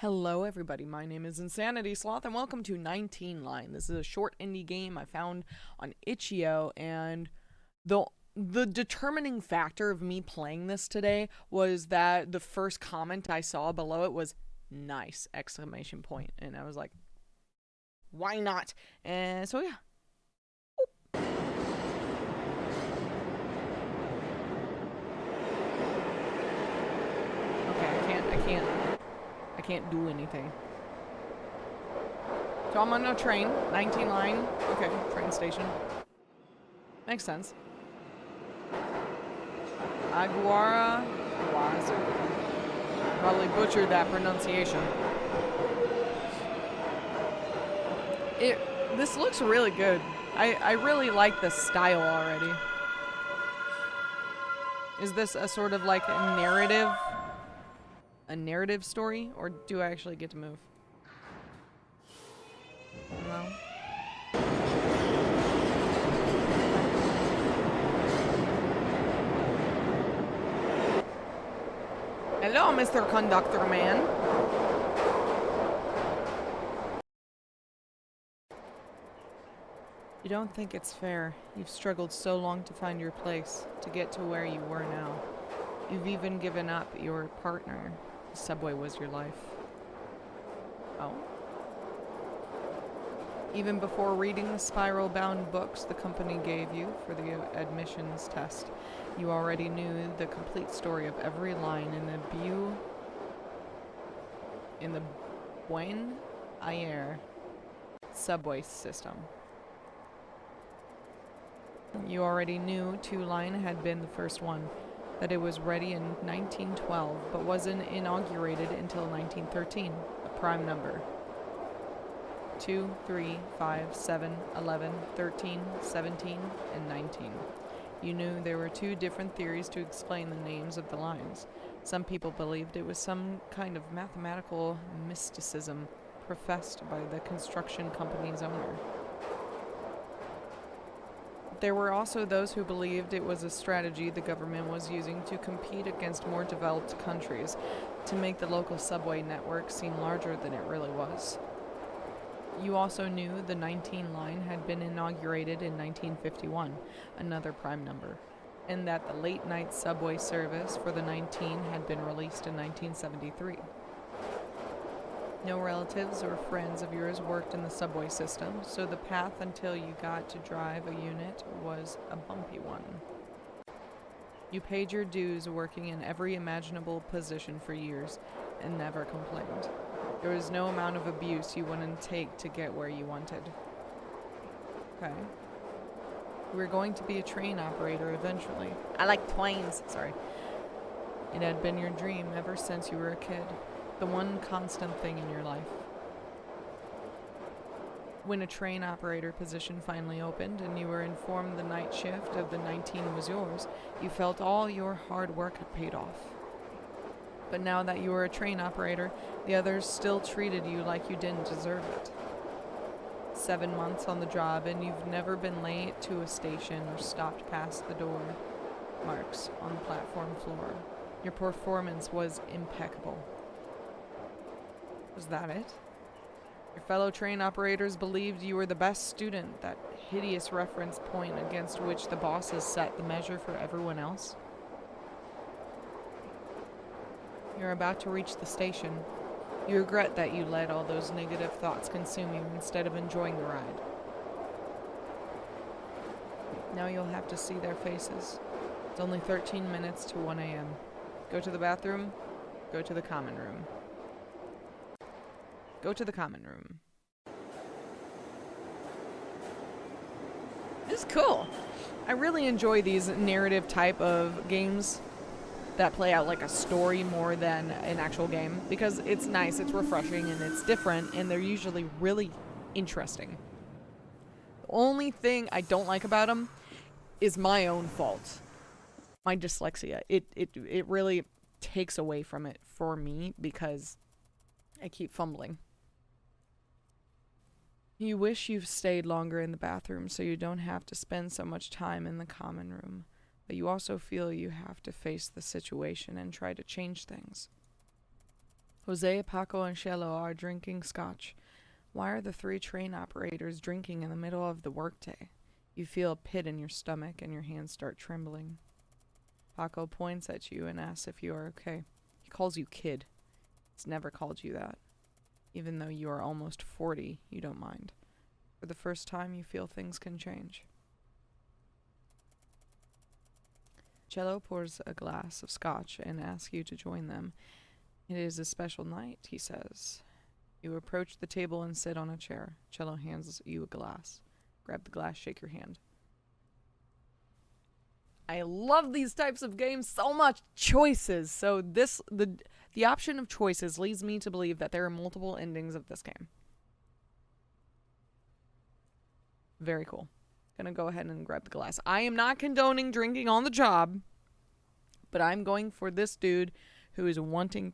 Hello everybody, my name is Insanity Sloth and welcome to 19 Line. This is a short indie game I found on Itch.io, and the determining factor of me playing this today was that the first comment I saw below it was nice exclamation point, and I was like, why not? And so yeah. Okay, I can't do anything. So I'm on a train, 19 line. Okay, train station. Makes sense. Aguara Wazoo. Probably butchered that pronunciation. This looks really good. I really like the style already. Is this a sort of like a narrative story, or do I actually get to move? No. Hello, Mr. Conductor Man. You don't think it's fair. You've struggled so long to find your place, to get to where you were now. You've even given up your partner. The subway was your life. Oh? Even before reading the spiral-bound books the company gave you for the admissions test, you already knew the complete story of every line in the Buen Air subway system. You already knew 2-line had been the first one, that it was ready in 1912, but wasn't inaugurated until 1913, a prime number. 2, 3, 5, 7, 11, 13, 17, and 19. You knew there were two different theories to explain the names of the lines. Some people believed it was some kind of mathematical mysticism professed by the construction company's owner. There were also those who believed it was a strategy the government was using to compete against more developed countries, to make the local subway network seem larger than it really was. You also knew the 19 line had been inaugurated in 1951, another prime number, and that the late-night subway service for the 19 had been released in 1973. No relatives or friends of yours worked in the subway system, so the path until you got to drive a unit was a bumpy one. You paid your dues working in every imaginable position for years and never complained. There was no amount of abuse you wouldn't take to get where you wanted. Okay. You were going to be a train operator eventually. I like twains, sorry. It had been your dream ever since you were a kid. The one constant thing in your life. When a train operator position finally opened and you were informed the night shift of the 19 was yours, you felt all your hard work had paid off. But now that you were a train operator, the others still treated you like you didn't deserve it. 7 months on the job and you've never been late to a station or stopped past the door marks on the platform floor. Your performance was impeccable. Was that it? Your fellow train operators believed you were the best student, that hideous reference point against which the bosses set the measure for everyone else? You're about to reach the station. You regret that you let all those negative thoughts consume you instead of enjoying the ride. Now you'll have to see their faces. It's only 13 minutes to 1 a.m. Go to the bathroom. Go to the common room. Go to the common room. This is cool. I really enjoy these narrative type of games that play out like a story more than an actual game, because it's nice, it's refreshing, and it's different, and they're usually really interesting. The only thing I don't like about them is my own fault. My dyslexia. It really takes away from it for me because I keep fumbling. You wish you've stayed longer in the bathroom so you don't have to spend so much time in the common room, but you also feel you have to face the situation and try to change things. Jose, Paco, and Cielo are drinking scotch. Why are the three train operators drinking in the middle of the workday? You feel a pit in your stomach and your hands start trembling. Paco points at you and asks if you are okay. He calls you kid. He's never called you that. Even though you are almost 40, you don't mind. For the first time, you feel things can change. Cello pours a glass of scotch and asks you to join them. It is a special night, he says. You approach the table and sit on a chair. Cello hands you a glass. Grab the glass, shake your hand. I love these types of games so much. Choices. So the option of choices leads me to believe that there are multiple endings of this game. Very cool. Gonna go ahead and grab the glass. I am not condoning drinking on the job, but I'm going for this dude who is wanting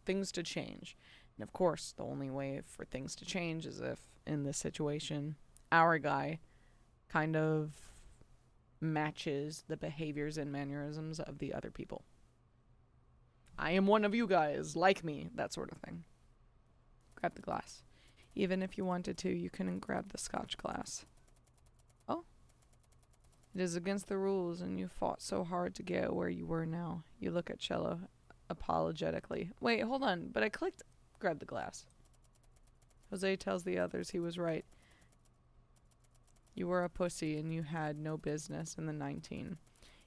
things to change. And of course, the only way for things to change is if, in this situation, our guy kind of matches the behaviors and mannerisms of the other people. I am one of you guys, like me, that sort of thing. Grab the glass. Even if you wanted to, you couldn't grab the scotch glass. Oh. It is against the rules, and you fought so hard to get where you were now. You look at Cello apologetically. Wait, hold on, but I clicked grab the glass. Jose tells the others he was right. You were a pussy and you had no business in the 19.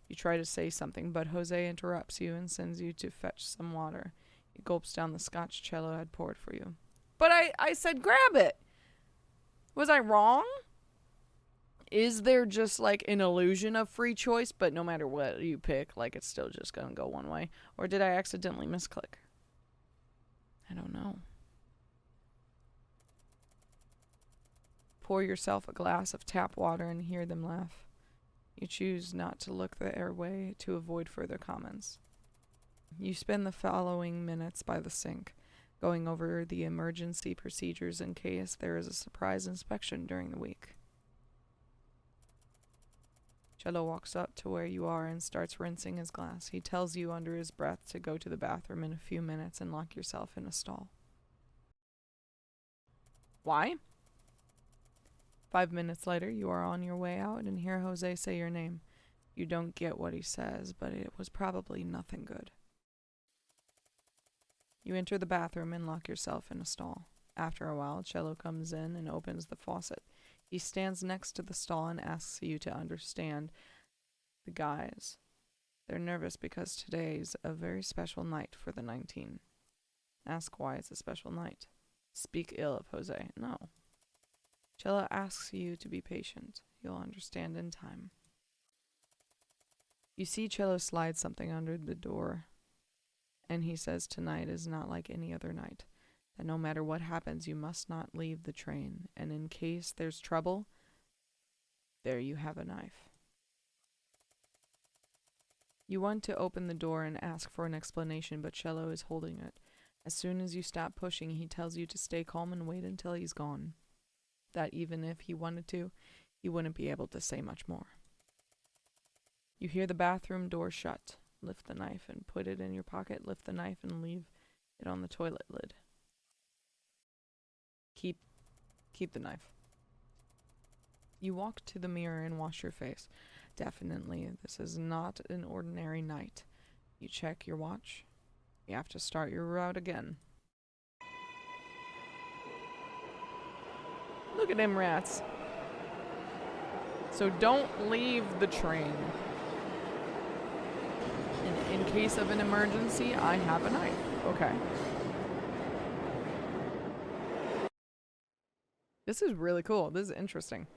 You try to say something, but Jose interrupts you and sends you to fetch some water. He gulps down the scotch Cello had poured for you. But I said grab it! Was I wrong? Is there just like an illusion of free choice, but no matter what you pick, like it's still just gonna go one way? Or did I accidentally misclick? I don't know. Pour yourself a glass of tap water and hear them laugh. You choose not to look their way to avoid further comments. You spend the following minutes by the sink, going over the emergency procedures in case there is a surprise inspection during the week. Cello walks up to where you are and starts rinsing his glass. He tells you under his breath to go to the bathroom in a few minutes and lock yourself in a stall. Why? 5 minutes later, you are on your way out and hear Jose say your name. You don't get what he says, but it was probably nothing good. You enter the bathroom and lock yourself in a stall. After a while, Cello comes in and opens the faucet. He stands next to the stall and asks you to understand the guys. They're nervous because today's a very special night for the 19. Ask why it's a special night. Speak ill of Jose. No. Cello asks you to be patient. You'll understand in time. You see Cello slide something under the door, and he says tonight is not like any other night. That no matter what happens, you must not leave the train, and in case there's trouble, there you have a knife. You want to open the door and ask for an explanation, but Cello is holding it. As soon as you stop pushing, he tells you to stay calm and wait until he's gone. That even if he wanted to, he wouldn't be able to say much more. You hear the bathroom door shut. Lift the knife and put it in your pocket. Lift the knife and leave it on the toilet lid. Keep the knife. You walk to the mirror and wash your face. Definitely, this is not an ordinary night. You check your watch. You have to start your route again. Look at them rats. So don't leave the train. In case of an emergency, I have a knife. Okay. This is really cool. This is interesting.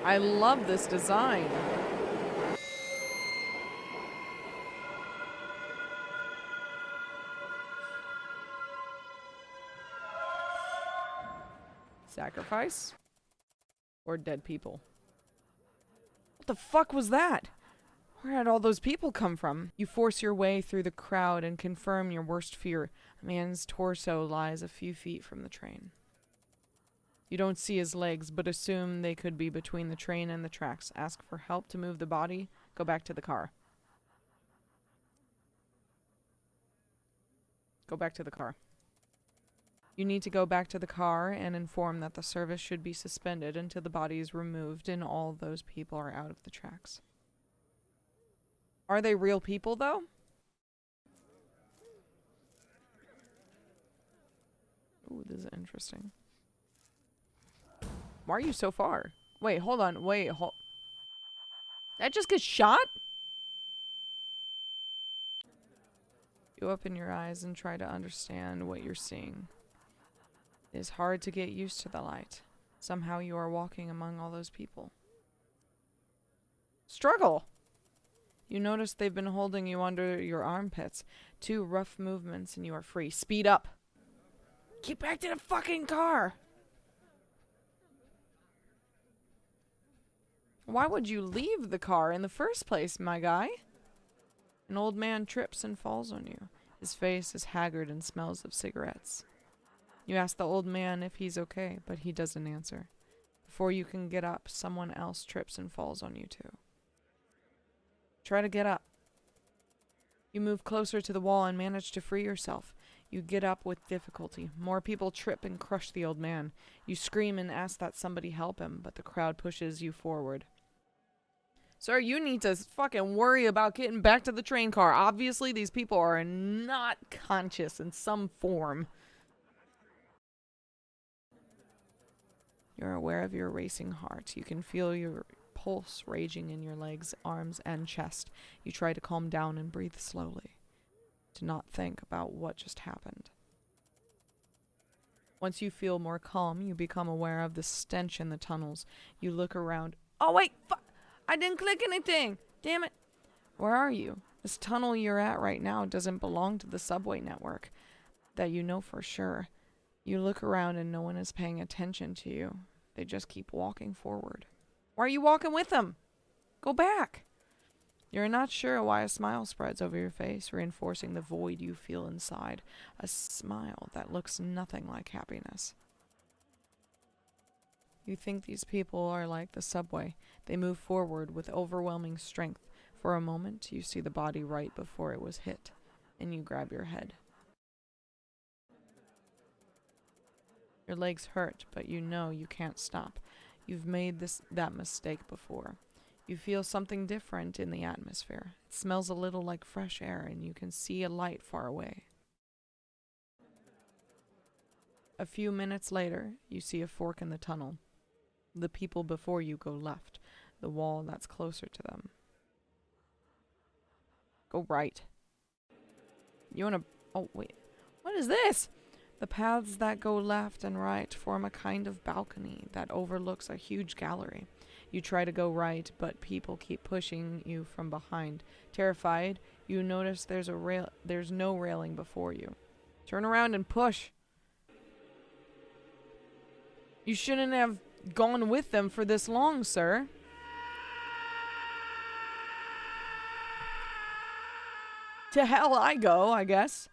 I love this design. Sacrifice? Or dead people? What the fuck was that? Where had all those people come from? You force your way through the crowd and confirm your worst fear. A man's torso lies a few feet from the train. You don't see his legs, but assume they could be between the train and the tracks. Ask for help to move the body. Go back to the car. Go back to the car. You need to go back to the car and inform that the service should be suspended until the body is removed and all those people are out of the tracks. Are they real people, though? Ooh, this is interesting. Why are you so far? Wait, hold on. Wait, that just gets shot? You open your eyes and try to understand what you're seeing. It is hard to get used to the light. Somehow you are walking among all those people. Struggle! You notice they've been holding you under your armpits. 2 rough movements and you are free. Speed up! Get back to the fucking car! Why would you leave the car in the first place, my guy? An old man trips and falls on you. His face is haggard and smells of cigarettes. You ask the old man if he's okay, but he doesn't answer. Before you can get up, someone else trips and falls on you too. Try to get up. You move closer to the wall and manage to free yourself. You get up with difficulty. More people trip and crush the old man. You scream and ask that somebody help him, but the crowd pushes you forward. Sir, you need to fucking worry about getting back to the train car. Obviously, these people are not conscious in some form. You're aware of your racing heart. You can feel your pulse raging in your legs, arms, and chest. You try to calm down and breathe slowly, to not think about what just happened. Once you feel more calm, you become aware of the stench in the tunnels. You look around. Oh, wait! I didn't click anything! Damn it! Where are you? This tunnel you're at right now doesn't belong to the subway network. That you know for sure. You look around and no one is paying attention to you. They just keep walking forward. Why are you walking with them? Go back! You're not sure why a smile spreads over your face, reinforcing the void you feel inside. A smile that looks nothing like happiness. You think these people are like the subway. They move forward with overwhelming strength. For a moment, you see the body right before it was hit, and you grab your head. Your legs hurt, but you know you can't stop. You've made that mistake before. You feel something different in the atmosphere. It smells a little like fresh air, and you can see a light far away. A few minutes later, you see a fork in the tunnel. The people before you go left, the wall that's closer to them. Go right. You wanna... Oh, wait. What is this? The paths that go left and right form a kind of balcony that overlooks a huge gallery. You try to go right, but people keep pushing you from behind. Terrified, you notice there's no railing before you. Turn around and push. You shouldn't have gone with them for this long, sir. To hell I go, I guess.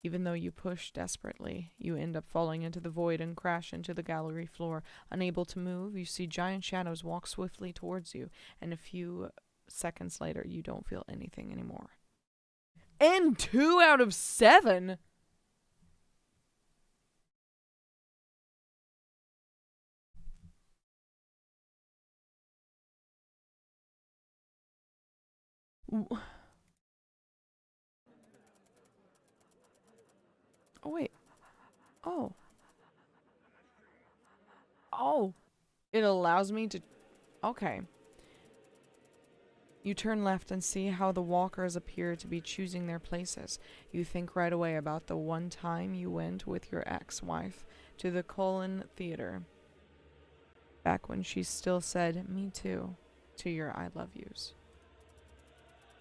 Even though you push desperately, you end up falling into the void and crash into the gallery floor. Unable to move, you see giant shadows walk swiftly towards you, and a few seconds later, you don't feel anything anymore. And 2 out of 7? Oh, wait. Oh. Oh. It allows me to... Okay. You turn left and see how the walkers appear to be choosing their places. You think right away about the one time you went with your ex-wife to the Colon Theater. Back when she still said, "Me too," to your "I love yous."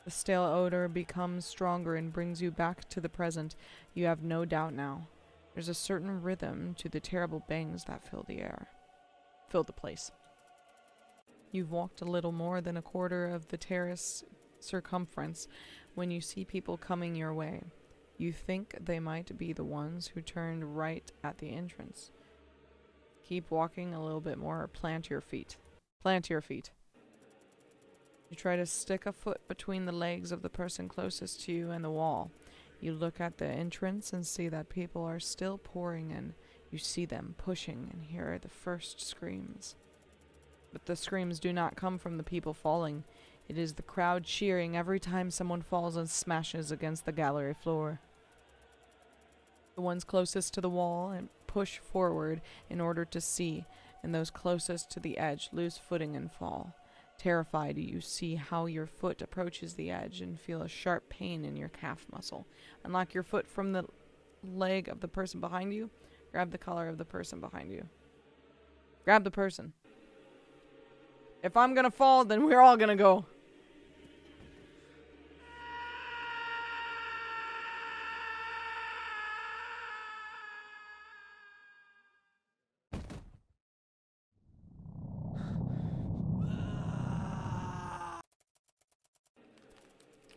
The stale odor becomes stronger and brings you back to the present. You have no doubt now. There's a certain rhythm to the terrible bangs that fill the place. You've walked a little more than a quarter of the terrace circumference when you see people coming your way. You think they might be the ones who turned right at the entrance. Keep walking a little bit more, or plant your feet. Plant your feet. You try to stick a foot between the legs of the person closest to you and the wall. You look at the entrance and see that people are still pouring in. You see them pushing and hear the first screams. But the screams do not come from the people falling. It is the crowd cheering every time someone falls and smashes against the gallery floor. The ones closest to the wall and push forward in order to see, and those closest to the edge lose footing and fall. Terrified, you see how your foot approaches the edge and feel a sharp pain in your calf muscle. Unlock your foot from the leg of the person behind you. Grab the collar of the person behind you. Grab the person. If I'm gonna fall, then we're all gonna go.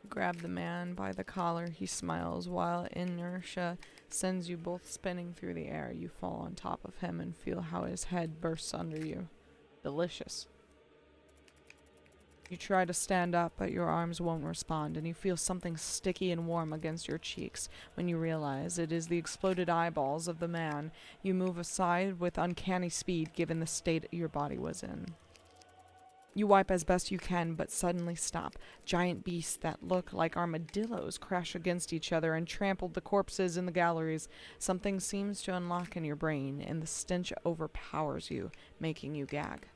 Grab the man by the collar. He smiles while inertia sends you both spinning through the air. You fall on top of him and feel how his head bursts under you. Delicious. You try to stand up, but your arms won't respond, and you feel something sticky and warm against your cheeks when you realize it is the exploded eyeballs of the man. You move aside with uncanny speed given the state your body was in. You wipe as best you can, but suddenly stop. Giant beasts that look like armadillos crash against each other and trample the corpses in the galleries. Something seems to unlock in your brain, and the stench overpowers you, making you gag.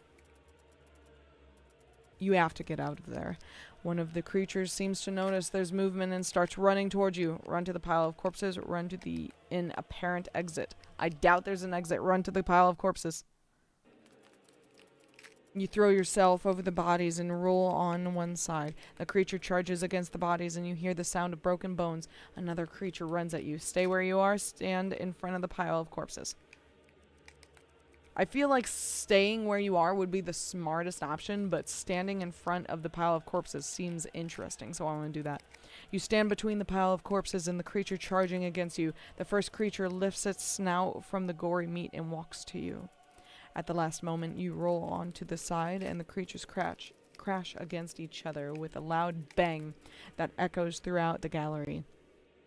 You have to get out of there. One of the creatures seems to notice there's movement and starts running towards you. Run to the pile of corpses, run to the apparent exit. I doubt there's an exit. Run to the pile of corpses. You throw yourself over the bodies and roll on one side. The creature charges against the bodies and you hear the sound of broken bones. Another creature runs at you. Stay where you are. Stand in front of the pile of corpses. I feel like staying where you are would be the smartest option, but standing in front of the pile of corpses seems interesting, so I want to do that. You stand between the pile of corpses and the creature charging against you. The first creature lifts its snout from the gory meat and walks to you. At the last moment, you roll onto the side, and the creatures crash against each other with a loud bang that echoes throughout the gallery.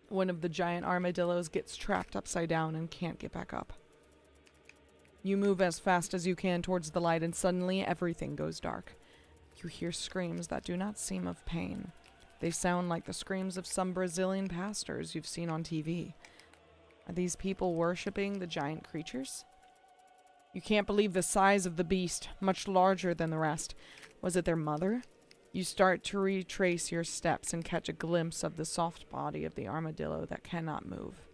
One of the giant armadillos gets trapped upside down and can't get back up. You move as fast as you can towards the light, and suddenly everything goes dark. You hear screams that do not seem of pain. They sound like the screams of some Brazilian pastors you've seen on TV. Are these people worshipping the giant creatures? You can't believe the size of the beast, much larger than the rest. Was it their mother? You start to retrace your steps and catch a glimpse of the soft body of the armadillo that cannot move.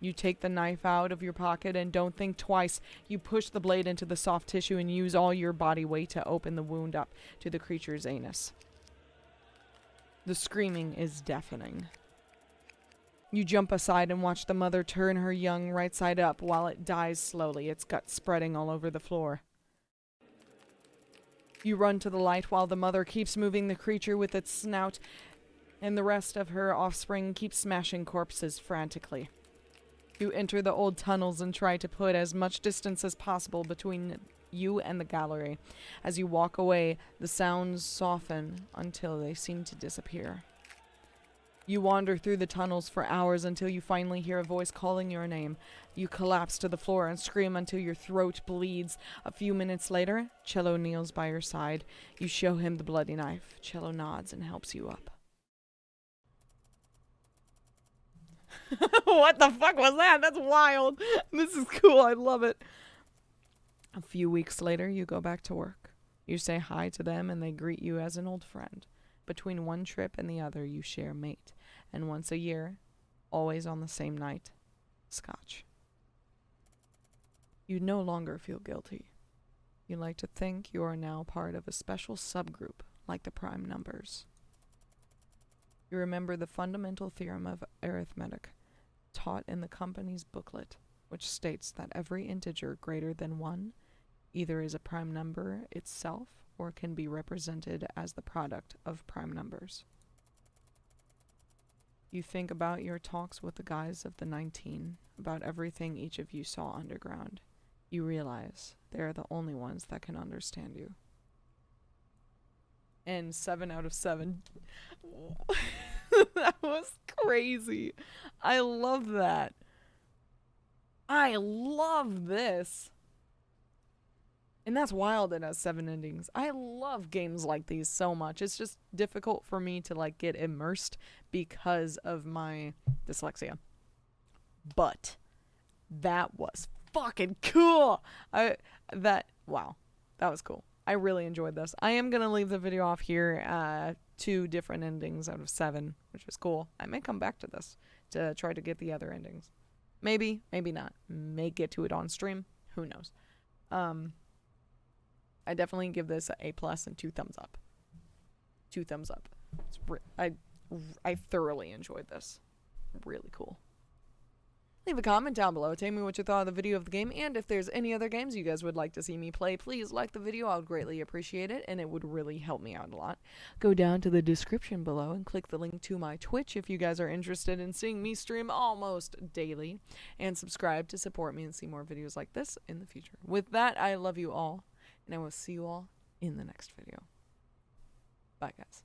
You take the knife out of your pocket and don't think twice. You push the blade into the soft tissue and use all your body weight to open the wound up to the creature's anus. The screaming is deafening. You jump aside and watch the mother turn her young right side up while it dies slowly, its guts spreading all over the floor. You run to the light while the mother keeps moving the creature with its snout, and the rest of her offspring keeps smashing corpses frantically. You enter the old tunnels and try to put as much distance as possible between you and the gallery. As you walk away, the sounds soften until they seem to disappear. You wander through the tunnels for hours until you finally hear a voice calling your name. You collapse to the floor and scream until your throat bleeds. A few minutes later, Cello kneels by your side. You show him the bloody knife. Cello nods and helps you up. What the fuck was that? That's wild. This is cool. I love it. A few weeks later, you go back to work. You say hi to them and they greet you as an old friend. Between one trip and the other, you share mate. And once a year, always on the same night, scotch. You no longer feel guilty. You like to think you are now part of a special subgroup, like the prime numbers. You remember the fundamental theorem of arithmetic, taught in the company's booklet, which states that every integer greater than 1 either is a prime number itself or can be represented as the product of prime numbers. You think about your talks with the guys of the 19, about everything each of you saw underground. you realize they're the only ones that can understand you. And 7 out of 7. That was crazy. I love that. I love this. And that's wild, it has 7 endings. I love games like these so much. It's just difficult for me to like get immersed because of my dyslexia. But that was fucking cool. Wow. That was cool. I really enjoyed this. I am going to leave the video off here. 2 different endings out of 7, which was cool. I may come back to this to try to get the other endings. Maybe, maybe not. May get to it on stream. Who knows? I definitely give this an A+ and 2 thumbs up. 2 thumbs up. I thoroughly enjoyed this. Really cool. Leave a comment down below. Tell me what you thought of the video of the game, and if there's any other games you guys would like to see me play, please like the video. I would greatly appreciate it, and it would really help me out a lot. Go down to the description below and click the link to my Twitch if you guys are interested in seeing me stream almost daily, and subscribe to support me and see more videos like this in the future. With that, I love you all, and I will see you all in the next video. Bye, guys.